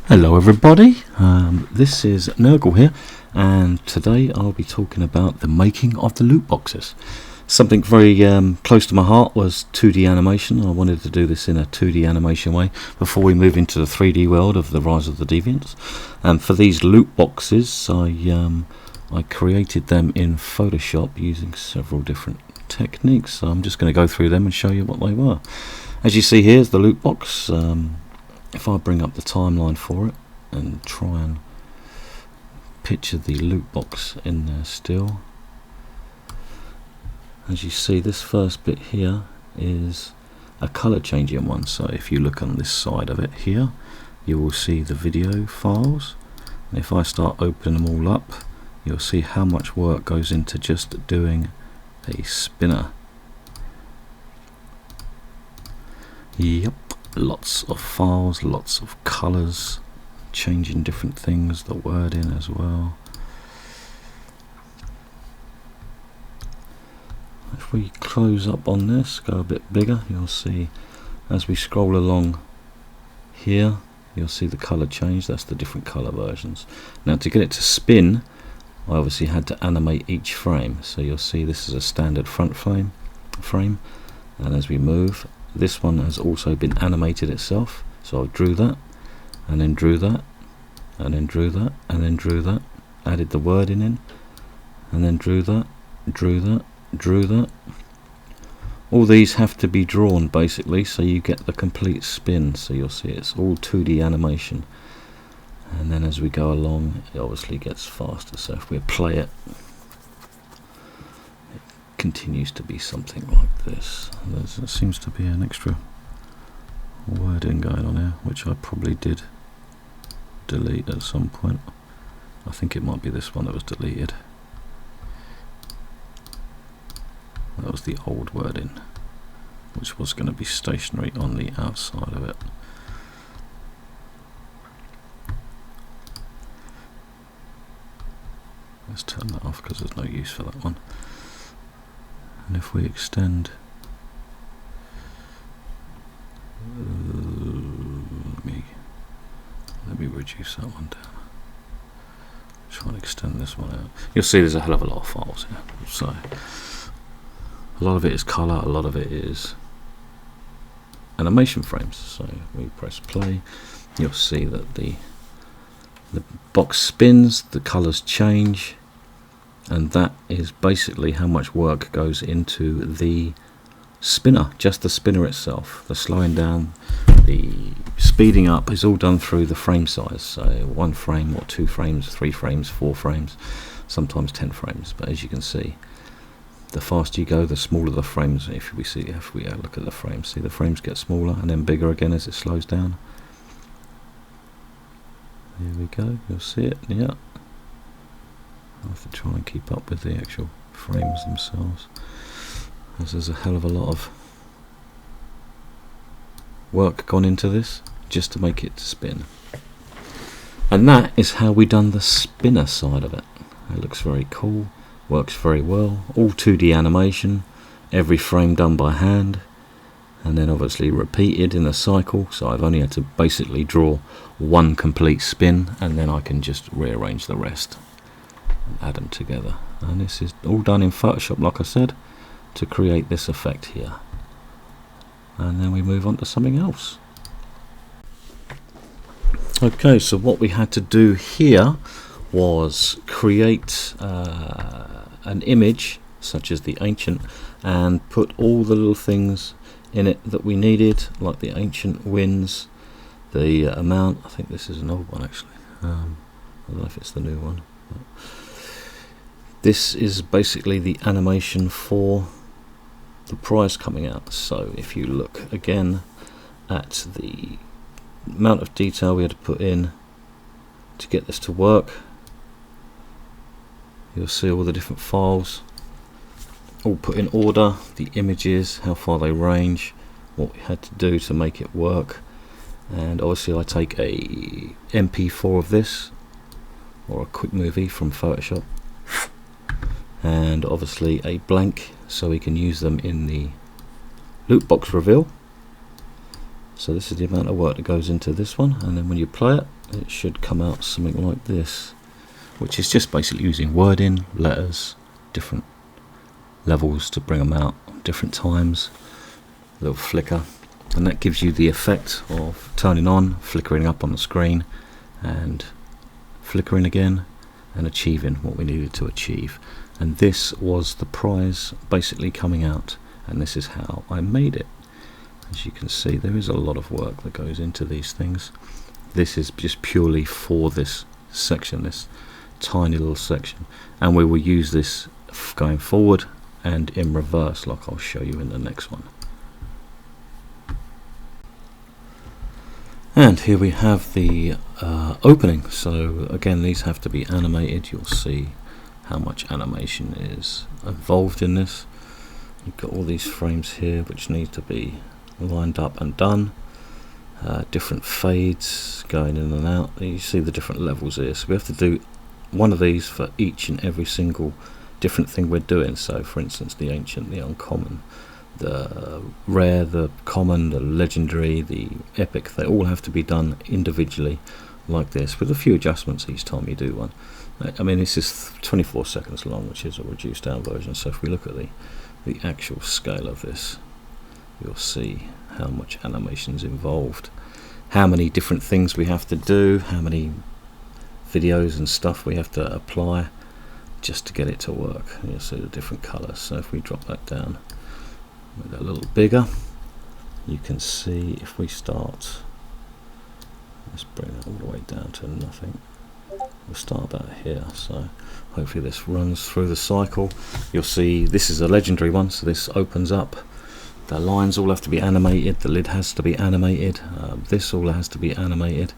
Hello everybody, this is Nurgle here, and today I'll be talking about the making of the loot boxes. Something very close to my heart was 2D animation. I wanted to do this in a 2D animation way before we move into the 3D world of the Rise of the Deviants. And for these loot boxes I created them in Photoshop using several different techniques, so I'm just going to go through them and show you what they were. As you see, here's the loot box. If I bring up the timeline for it and try and picture the loot box in there still, as you see, this first bit here is a colour changing one. So if you look on this side of it here, you will see the video files, and if I start opening them all up, you'll see how much work goes into just doing a spinner. Yep. Lots of files, lots of colours, changing different things, the wording as well. If we close up on this, go a bit bigger, you'll see as we scroll along here, you'll see the colour change. That's the different colour versions. Now to get it to spin, I obviously had to animate each frame. So you'll see this is a standard front frame, and as we move, this one has also been animated itself. So I drew that, and then drew that, and then drew that, and then drew that, added the wording in, and then drew that, drew that, drew that. All these have to be drawn basically so you get the complete spin. So you'll see it's all 2D animation, and then as we go along it obviously gets faster. So if we play it, continues to be something like this. There seems to be an extra wording going on here, which I probably did delete at some point. I think it might be this one that was deleted. That was the old wording, which was going to be stationary on the outside of it. Let's turn that off because there's no use for that one. And if we extend, let me reduce that one down. Try and extend this one out. You'll see there's a hell of a lot of files here. So a lot of it is colour, a lot of it is animation frames. So we press play, you'll see that the box spins, the colours change. And that is basically how much work goes into the spinner, just the spinner itself. The slowing down, the speeding up is all done through the frame size. So 1 frame or 2 frames, 3 frames, 4 frames, sometimes 10 frames. But as you can see, the faster you go, the smaller the frames. If we look at the frames, see the frames get smaller and then bigger again as it slows down. Here we go, you'll see it, yeah. I have to try and keep up with the actual frames themselves, as there's a hell of a lot of work gone into this just to make it spin. And that is how we done the spinner side of it. It looks very cool, works very well, all 2D animation, every frame done by hand, and then obviously repeated in a cycle. So I've only had to basically draw 1 complete spin, and then I can just rearrange the rest, add them together. And this is all done in Photoshop, like I said, to create this effect here. And then we move on to something else. Okay, so what we had to do here was create an image such as the ancient, and put all the little things in it that we needed, like the ancient winds, the amount. I think this is an old one actually. I don't know if it's the new one. This is basically the animation for the prize coming out. So if you look again at the amount of detail we had to put in to get this to work, you'll see all the different files all put in order, the images, how far they range, what we had to do to make it work. And obviously I take a MP4 of this, or a quick movie from Photoshop, and obviously a blank so we can use them in the loot box reveal. So this is the amount of work that goes into this one, and then when you play it, it should come out something like this, which is just basically using wording, letters, different levels to bring them out different times, a little flicker, and that gives you the effect of turning on, flickering up on the screen, and flickering again, and achieving what we needed to achieve. And this was the prize basically coming out, and this is how I made it. As you can see, there is a lot of work that goes into these things. This is just purely for this section, this tiny little section, and we will use this going forward and in reverse, like I'll show you in the next one. And here we have the opening. So again, these have to be animated. You'll see how much animation is involved in this. You've got all these frames here which need to be lined up and done. Different fades going in and out. You see the different levels here, so we have to do one of these for each and every single different thing we're doing. So for instance, the ancient, the uncommon, the rare, the common, the legendary, the epic, they all have to be done individually like this, with a few adjustments each time you do one. I mean, this is 24 seconds long, which is a reduced down version, so if we look at the actual scale of this, you'll see how much animation's involved, how many different things we have to do, how many videos and stuff we have to apply just to get it to work. And you'll see the different colours. So if we drop that down, make that a little bigger, you can see if we start, let's bring that all the way down to nothing. We'll start about here, so hopefully this runs through the cycle. You'll see this is a legendary one, so this opens up. The lines all have to be animated, the lid has to be animated, this all has to be animated,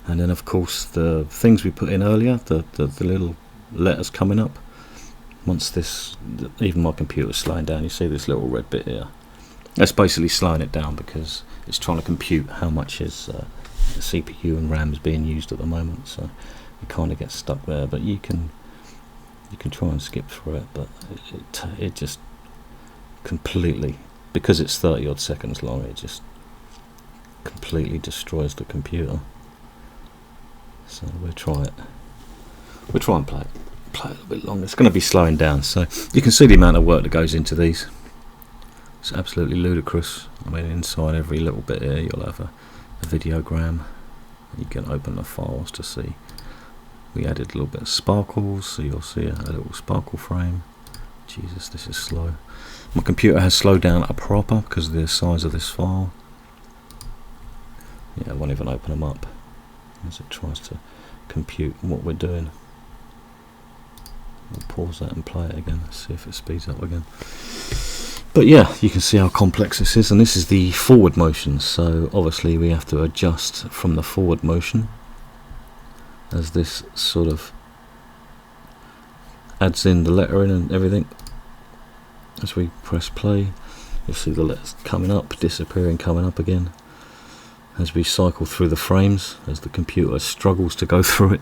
and then of course the things we put in earlier, the little letters coming up. Once this, even my computer's slowing down, you see this little red bit here. That's basically slowing it down because it's trying to compute how much is the CPU and RAM is being used at the moment, so you kind of get stuck there. But you can try and skip through it, but it just completely, because it's 30 odd seconds long, it just completely destroys the computer. So we'll try it. We'll try and play a little bit longer. It's going to be slowing down, so you can see the amount of work that goes into these. It's absolutely ludicrous. I mean, inside every little bit here you'll have a videogram. You can open the files to see. We added a little bit of sparkles, so you'll see a little sparkle frame. Jesus, this is slow. My computer has slowed down a proper because of the size of this file. Yeah, I won't even open them up as it tries to compute what we're doing. We'll pause that and play it again, see if it speeds up again. But yeah, you can see how complex this is, and this is the forward motion, so obviously we have to adjust from the forward motion as this sort of adds in the lettering and everything. As we press play, you'll see the letters coming up, disappearing, coming up again, as we cycle through the frames, as the computer struggles to go through it.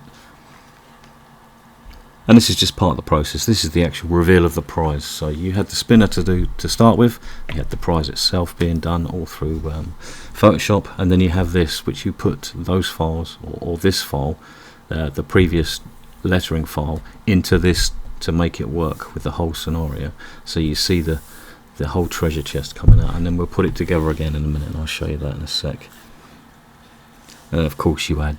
And this is just part of the process. This is the actual reveal of the prize. So you had the spinner to start with, you had the prize itself being done all through Photoshop, and then you have this, which you put those files, or this file, the previous lettering file, into this to make it work with the whole scenario. So you see the whole treasure chest coming out, and then we'll put it together again in a minute, and I'll show you that in a sec. And of course you add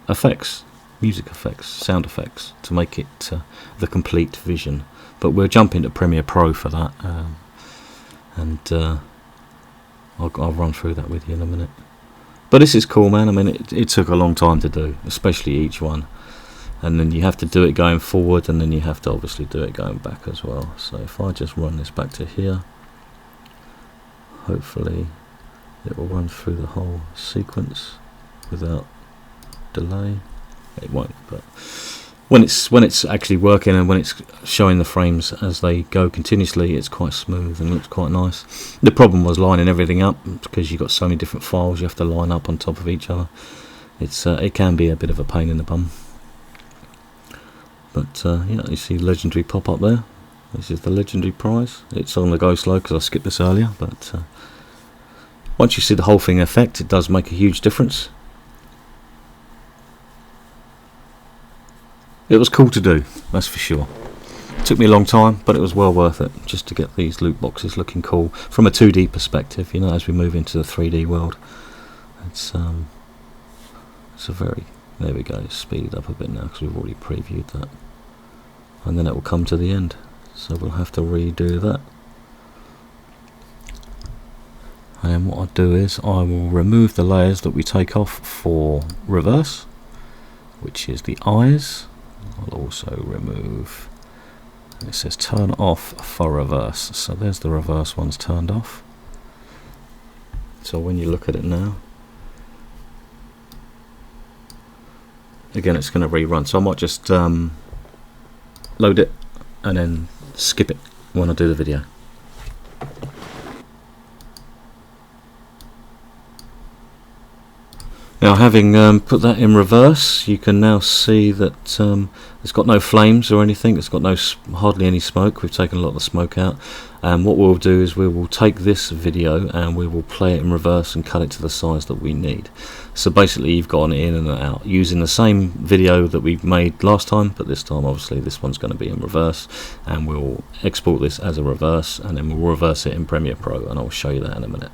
effects, music effects, sound effects to make it the complete vision. But we'll jump into Premiere Pro for that, and I'll run through that with you in a minute. But this is cool, man. I mean, it took a long time to do, especially each one, and then you have to do it going forward, and then you have to obviously do it going back as well. So if I just run this back to here, hopefully it will run through the whole sequence without delay. It won't, but when it's actually working and when it's showing the frames as they go continuously, it's quite smooth and looks quite nice. The problem was lining everything up, because you've got so many different files you have to line up on top of each other. It can be a bit of a pain in the bum. But yeah, you see legendary pop up there. This is the legendary prize. It's on the go slow because I skipped this earlier, but once you see the whole thing in effect, it does make a huge difference. It was cool to do, that's for sure. It took me a long time, but it was well worth it, just to get these loot boxes looking cool from a 2D perspective, you know, as we move into the 3D world. It's a very, there we go, speed it up a bit now because we've already previewed that. And then it will come to the end, so we'll have to redo that. And what I'll do is I will remove the layers that we take off for reverse, which is the eyes. I'll also remove, it says turn off for reverse, so there's the reverse ones turned off. So when you look at it now, again it's going to rerun, so I might just load it and then skip it when I do the video. Now, having put that in reverse, you can now see that it's got no flames or anything. It's got hardly any smoke. We've taken a lot of the smoke out. And what we'll do is we will take this video and we will play it in reverse and cut it to the size that we need. So basically, you've gone in and out using the same video that we made last time, but this time, obviously, this one's going to be in reverse. And we'll export this as a reverse, and then we'll reverse it in Premiere Pro, and I'll show you that in a minute.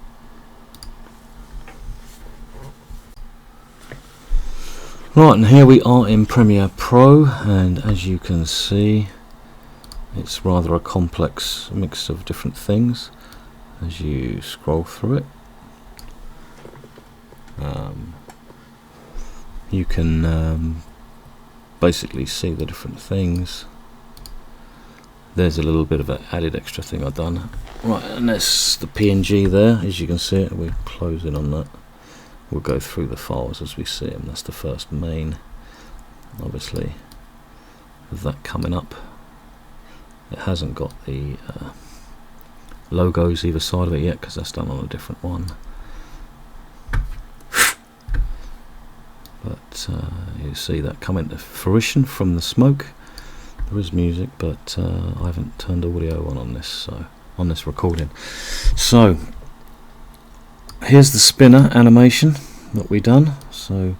Right, and here we are in Premiere Pro, and as you can see, it's rather a complex mix of different things as you scroll through it. You can basically see the different things. There's a little bit of an added extra thing I've done. Right, and that's the PNG there, as you can see it. We're closing on that. We'll go through the files as we see them. That's the first main, obviously, with that coming up. It hasn't got the logos either side of it yet because that's done on a different one. But you see that coming to fruition from the smoke. There is music, but I haven't turned audio on this, so on this recording. So here's the spinner animation that we done. So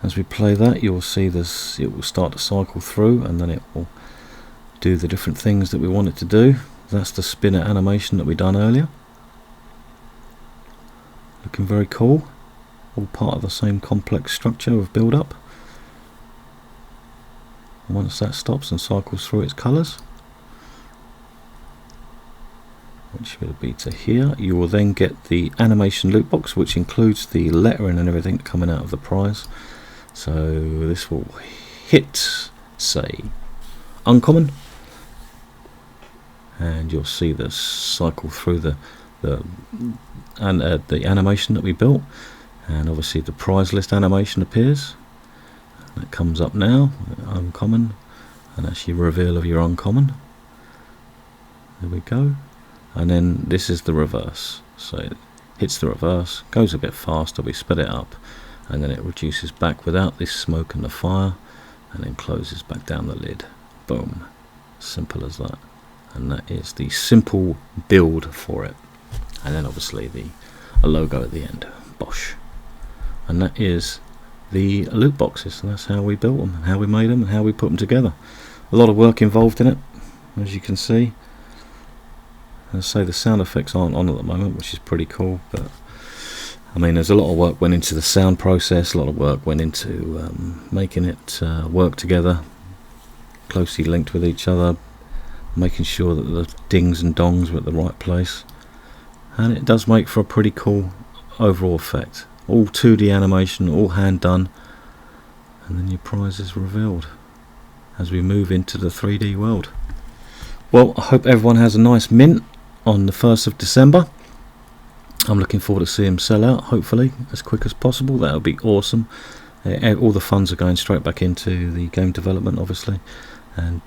as we play that, you'll see this, it will start to cycle through and then it will do the different things that we want it to do. That's the spinner animation that we done earlier. Looking very cool. All part of the same complex structure of build up. Once that stops and cycles through its colours, which will be to here, you will then get the animation loot box, which includes the lettering and everything coming out of the prize. So this will hit, say, uncommon, and you'll see this cycle through the animation that we built, and obviously the prize list animation appears. That comes up now, uncommon, and that's your reveal of your uncommon. There we go. And then this is the reverse, so it hits the reverse, goes a bit faster, we sped it up, and then it reduces back without this smoke and the fire, and then closes back down the lid. Boom, simple as that. And that is the simple build for it. And then obviously a logo at the end, Bosch. And that is the loot boxes, and that's how we built them, and how we made them, and how we put them together. A lot of work involved in it, as you can see. As I say, the sound effects aren't on at the moment, which is pretty cool, but I mean, there's a lot of work went into the sound process, a lot of work went into making it work together, closely linked with each other, making sure that the dings and dongs were at the right place, and it does make for a pretty cool overall effect. All 2D animation, all hand done, and then your prize is revealed as we move into the 3D world. Well, I hope everyone has a nice mint on the 1st of December. I'm looking forward to seeing them sell out, hopefully, as quick as possible. That would be awesome. All the funds are going straight back into the game development, obviously. And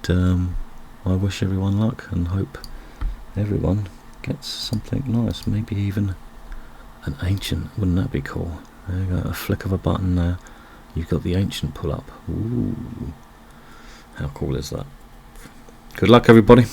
I wish everyone luck and hope everyone gets something nice. Maybe even an ancient. Wouldn't that be cool? There you go, a flick of a button there. You've got the ancient pull up. Ooh. How cool is that? Good luck, everybody.